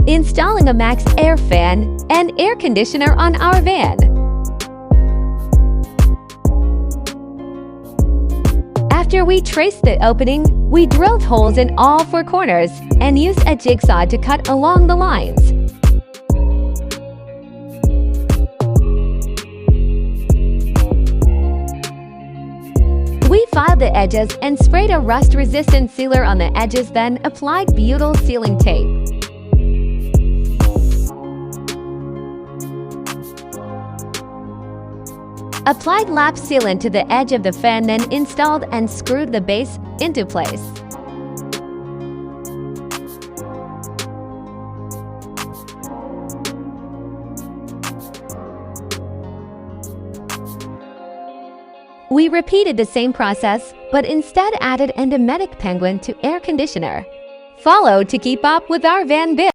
Installing a Maxx air fan and air conditioner on our van. After we traced the opening, we drilled holes in all four corners and used a jigsaw to cut along the lines. We filed the edges and sprayed a rust-resistant sealer on the edges, then applied butyl sealing tape. Applied lap sealant to the edge of the fan, then installed and screwed the base into place. We repeated the same process, but instead added a Dometic Penguin to air conditioner. Follow to keep up with our van build.